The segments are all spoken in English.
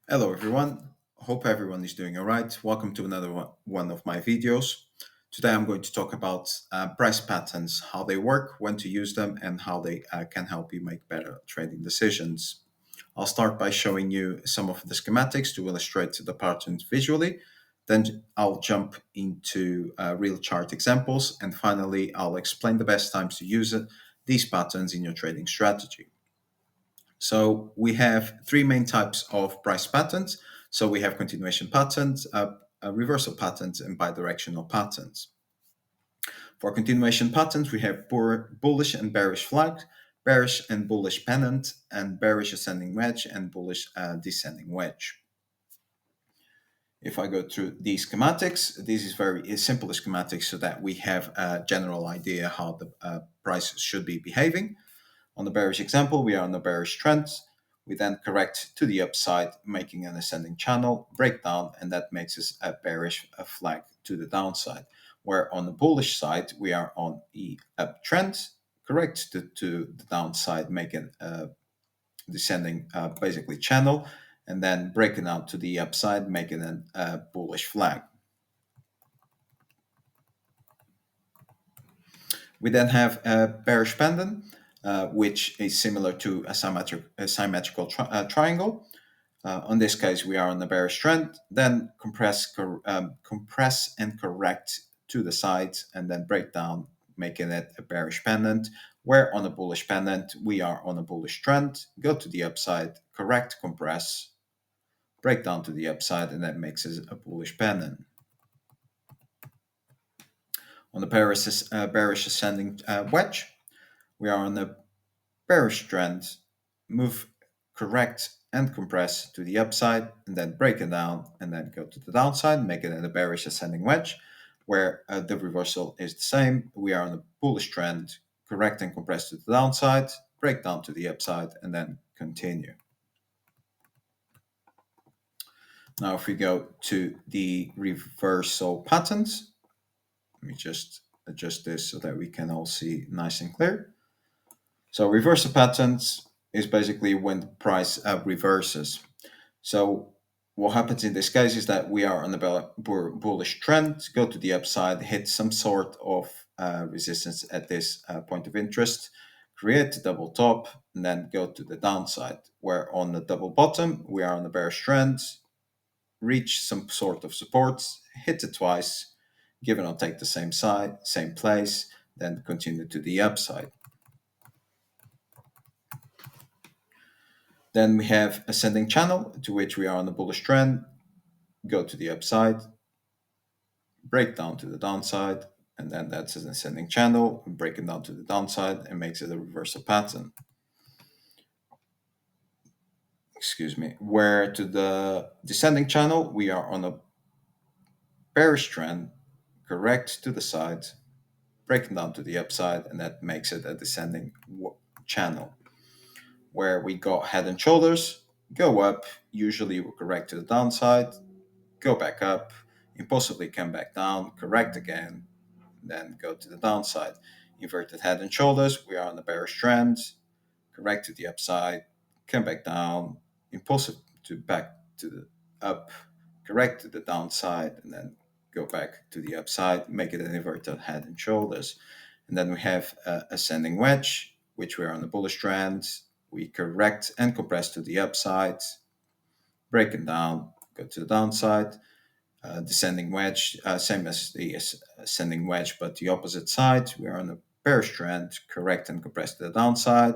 Hello, everyone. Hope everyone is doing all right. Welcome to another one of my videos. Today, I'm going to talk about price patterns, how they work, when to use them, and how they can help you make better trading decisions. I'll start by showing you some of the schematics to illustrate the patterns visually. Then I'll jump into real chart examples. And finally, I'll explain the best times to use these patterns in your trading strategy. So we have three main types of price patterns. So we have continuation patterns, reversal patterns, and bidirectional patterns. For continuation patterns, we have bullish and bearish flag, bearish and bullish pennant, and bearish ascending wedge and bullish descending wedge. If I go through these schematics, this is very simple schematics so that we have a general idea how the price should be behaving. On the bearish example, we are on the bearish trend. We then correct to the upside, making an ascending channel, breakdown, and that makes us a bearish flag to the downside. Where on the bullish side, we are on the uptrend, correct to the downside, making a descending basically channel, and then breaking out to the upside, making a bullish flag. We then have a bearish pendant, which is similar to a symmetrical triangle. In this case, we are on the bearish trend, then compress and correct to the sides, and then break down, making it a bearish pendant. Where on a bullish pendant, we are on a bullish trend, go to the upside, correct, compress, break down to the upside, and that makes it a bullish pendant. On the bearish ascending wedge, we are on the bearish trend, move correct and compress to the upside, and then break it down, and then go to the downside, make it a bearish ascending wedge, where the reversal is the same. We are on a bullish trend, correct and compress to the downside, break down to the upside, and then continue. Now, if we go to the reversal patterns, let me just adjust this so that we can all see nice and clear. So reversal patterns is basically when the price reverses. So what happens in this case is that we are on a bullish trend, go to the upside, hit some sort of resistance at this point of interest, create a double top, and then go to the downside. Where on the double bottom, we are on a bearish trend, reach some sort of support, hit it twice, give and take the same side, same place, then continue to the upside. Then we have ascending channel, to which we are on the bullish trend, go to the upside, break down to the downside, and then that's an ascending channel, break it down to the downside and makes it a reversal pattern. Excuse me. Where to the descending channel, we are on a bearish trend, correct to the side, breaking down to the upside, and that makes it a descending channel. Where we got head and shoulders, go up, usually we correct to the downside, go back up, impulsively come back down, correct again, then go to the downside. Inverted head and shoulders, we are on the bearish trend, correct to the upside, come back down, impulsive to back to the up, correct to the downside, and then go back to the upside, make it an inverted head and shoulders. And then we have ascending wedge, which we are on the bullish trend. We correct and compress to the upside, break it down, go to the downside, descending wedge, same as the ascending wedge, but the opposite side. We are on a bearish trend, correct and compress to the downside,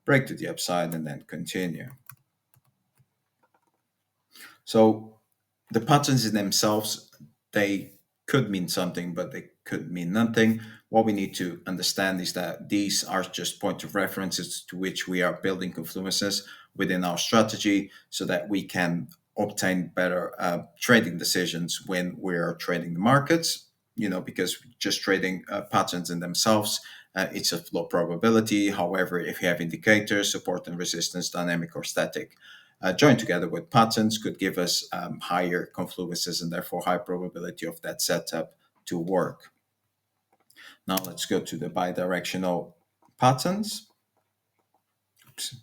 break to the upside, and then continue. So the patterns in themselves, they could mean something, but they could mean nothing. What we need to understand is that these are just point of references to which we are building confluences within our strategy so that we can obtain better trading decisions when we are trading the markets. Because just trading patterns in themselves, it's a low probability. However, if you have indicators, support and resistance, dynamic or static, joined together with patterns could give us higher confluences and therefore high probability of that setup to work. Now let's go to the bidirectional patterns. Oops.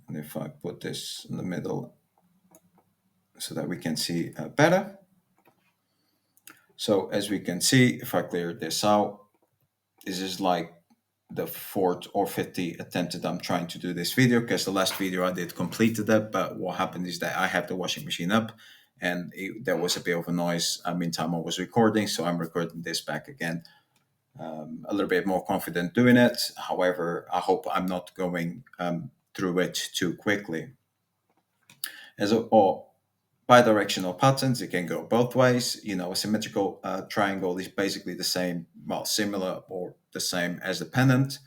And if I put this in the middle, so that we can see better. So as we can see, if I clear this out, this is like the fourth or fifth attempt that I'm trying to do this video, because the last video I did completed it, but what happened is that I have the washing machine up and there was a bit of a noise meantime I was recording, so I'm recording this back again. A little bit more confident doing it. However, I hope I'm not going through it too quickly. As a, or Bidirectional patterns, it can go both ways. A symmetrical triangle is basically the same, well, similar or the same as the pennant.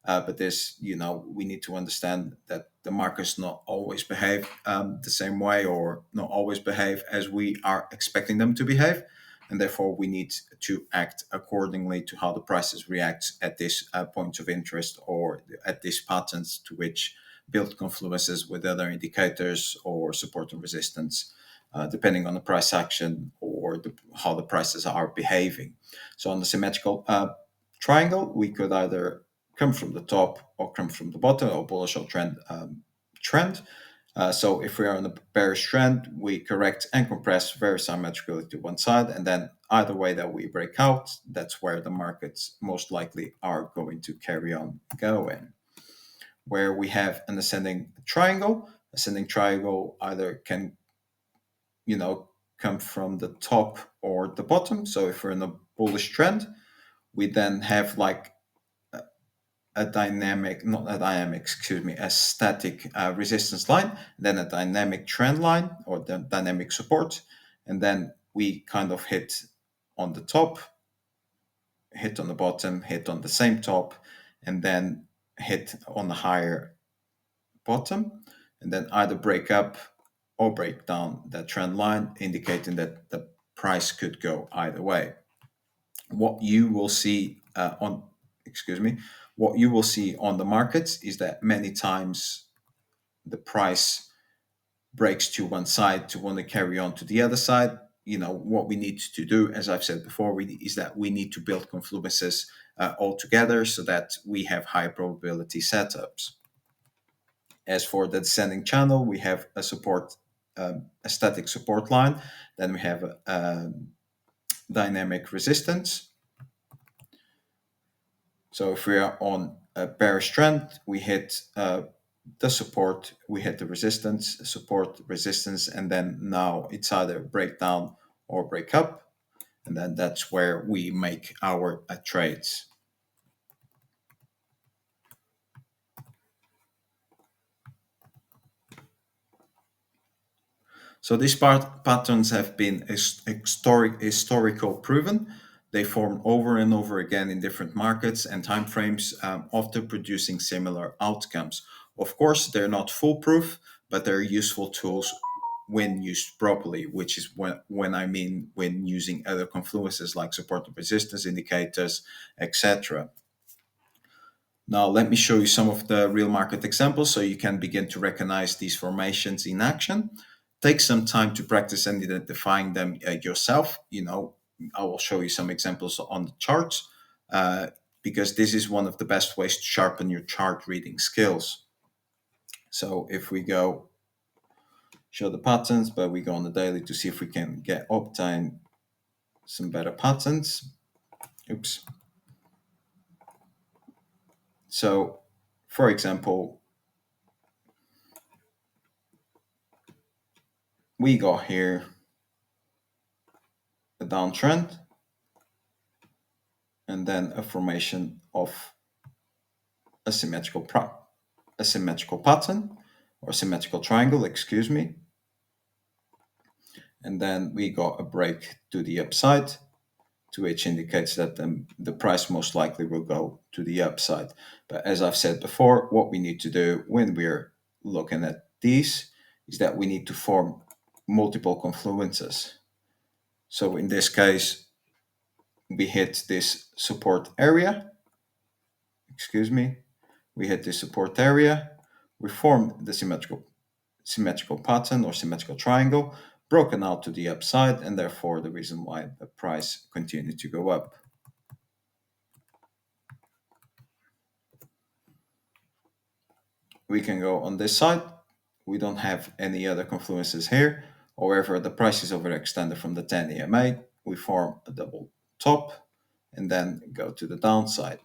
But this, we need to understand that the markers not always behave the same way, or not always behave as we are expecting them to behave. And therefore, we need to act accordingly to how the prices react at this point of interest, or at these patterns to which build confluences with other indicators or support and resistance, depending on the price action or how the prices are behaving. So on the symmetrical triangle, we could either come from the top or come from the bottom, or bullish or trend. So if we are on a bearish trend, we correct and compress very symmetrically to one side, and then either way that we break out, that's where the markets most likely are going to carry on going. Where we have an ascending triangle either can come from the top or the bottom. So if we're in a bullish trend, we then have like a dynamic, not a dynamic, excuse me, a static resistance line, then a dynamic trend line or the dynamic support, and then we kind of hit on the top, hit on the bottom, hit on the same top, and then hit on the higher bottom, and then either break up or break down that trend line, indicating that the price could go either way. What you will see what you will see on the markets is that many times the price breaks to one side to want to carry on to the other side. What we need to do, as I've said before, is that we need to build confluences all together so that we have high probability setups. As for the descending channel, we have a static support line. Then we have a dynamic resistance. So if we are on a bearish trend, we hit the support, we hit the resistance, support, resistance, and then now it's either break down or break up. And then that's where we make our trades. So these patterns have been historical proven. They form over and over again in different markets and timeframes, often producing similar outcomes. Of course, they're not foolproof, but they're useful tools when used properly, which is when I mean when using other confluences like support and resistance indicators, etc. Now, let me show you some of the real market examples so you can begin to recognize these formations in action. Take some time to practice and identifying them yourself. I will show you some examples on the charts because this is one of the best ways to sharpen your chart reading skills. So if we go show the patterns, but we go on the daily to see if we can obtain some better patterns. Oops. So, for example, we got here a downtrend and then a formation of a symmetrical pattern or symmetrical triangle, excuse me. And then we got a break to the upside, to which indicates that the price most likely will go to the upside. But as I've said before, what we need to do when we're looking at these is that we need to form multiple confluences. So in this case, we hit this support area. Excuse me. We hit this support area. We form the symmetrical pattern or symmetrical triangle, broken out to the upside, and therefore the reason why the price continued to go up. We can go on this side. We don't have any other confluences here. However, the price is overextended from the 10 EMA. We form a double top and then go to the downside.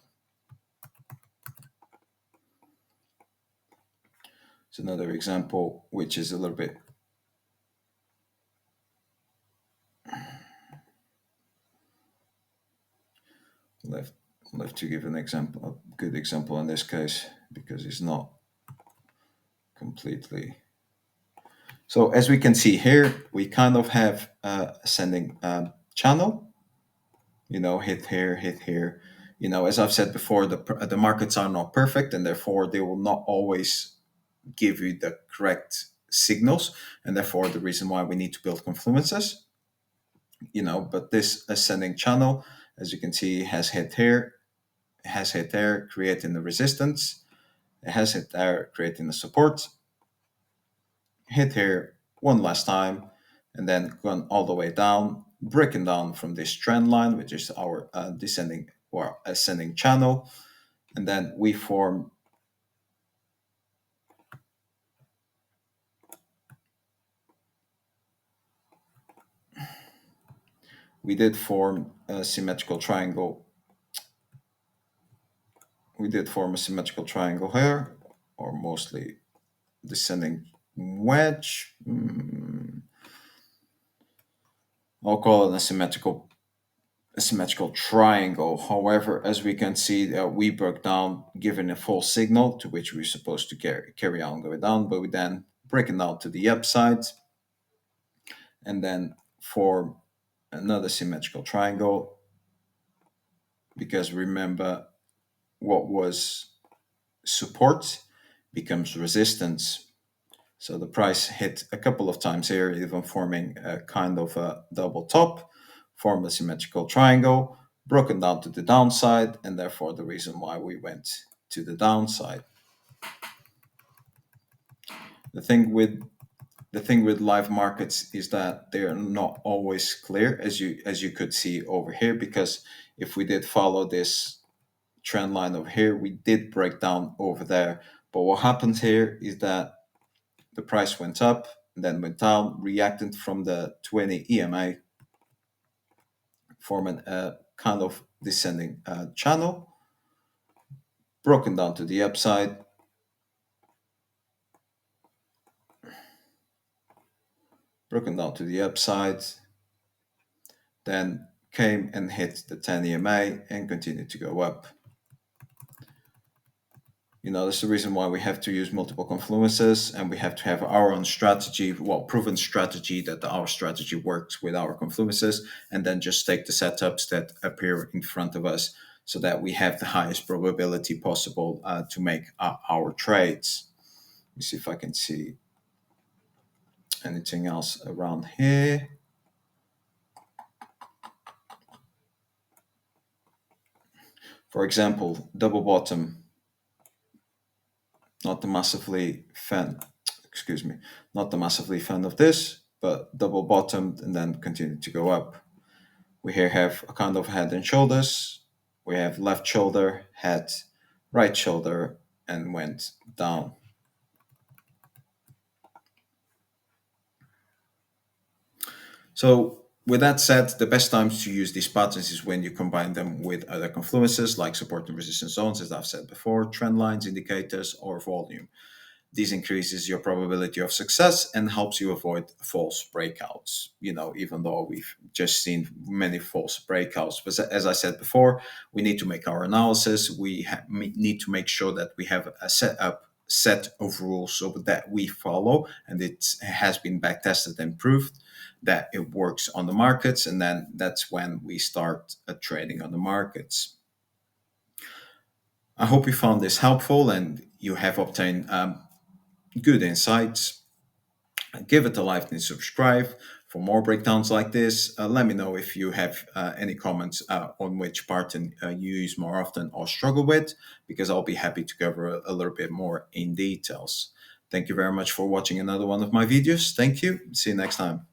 It's another example which is a little bit left left to give an example, a good example in this case, because it's not completely. So as we can see here, we kind of have ascending channel. Hit here, hit here. As I've said before, the markets are not perfect, and therefore they will not always give you the correct signals, and therefore the reason why we need to build confluences. But this ascending channel, as you can see, has hit here, has hit there, creating the resistance. It has hit there, creating the support. Hit here one last time, and then gone all the way down, breaking down from this trend line, which is our descending or ascending channel. And then we did form a symmetrical triangle. We did form a symmetrical triangle here, or mostly descending wedge. I'll call it a symmetrical triangle. However, as we can see, we broke down, given a false signal to which we're supposed to carry on going down, but we then break it down to the upside and then form another symmetrical triangle, because remember, what was support becomes resistance. So the price hit a couple of times here, even forming a kind of a double top, formed a symmetrical triangle, broken down to the downside, and therefore the reason why we went to the downside. The thing with live markets is that they're not always clear, as you could see over here, because if we did follow this trend line over here, we did break down over there. But what happens here is that the price went up and then went down, reacting from the 20 EMA, forming a kind of descending channel, broken down to the upside, then came and hit the 10 EMA and continued to go up. That's the reason why we have to use multiple confluences, and we have to have our own strategy, proven strategy, that our strategy works with our confluences, and then just take the setups that appear in front of us so that we have the highest probability possible to make our trades. Let me see if I can see anything else around here. For example, double bottom. Not the massively fan of this, but double bottomed and then continued to go up. We here have a kind of head and shoulders. We have left shoulder, head, right shoulder, and went down. So with that said, the best times to use these patterns is when you combine them with other confluences like support and resistance zones, as I've said before, trend lines, indicators, or volume. This increases your probability of success and helps you avoid false breakouts. Even though we've just seen many false breakouts, but as I said before, we need to make our analysis. We need to make sure that we have a set of rules so that we follow, and it has been back tested and proved that it works on the markets, and then that's when we start trading on the markets. I hope you found this helpful and you have obtained good insights. Give it a like and subscribe for more breakdowns like this. Let me know if you have any comments on which pattern you use more often or struggle with, because I'll be happy to cover a little bit more in details. Thank you very much for watching another one of my videos. Thank you. See you next time.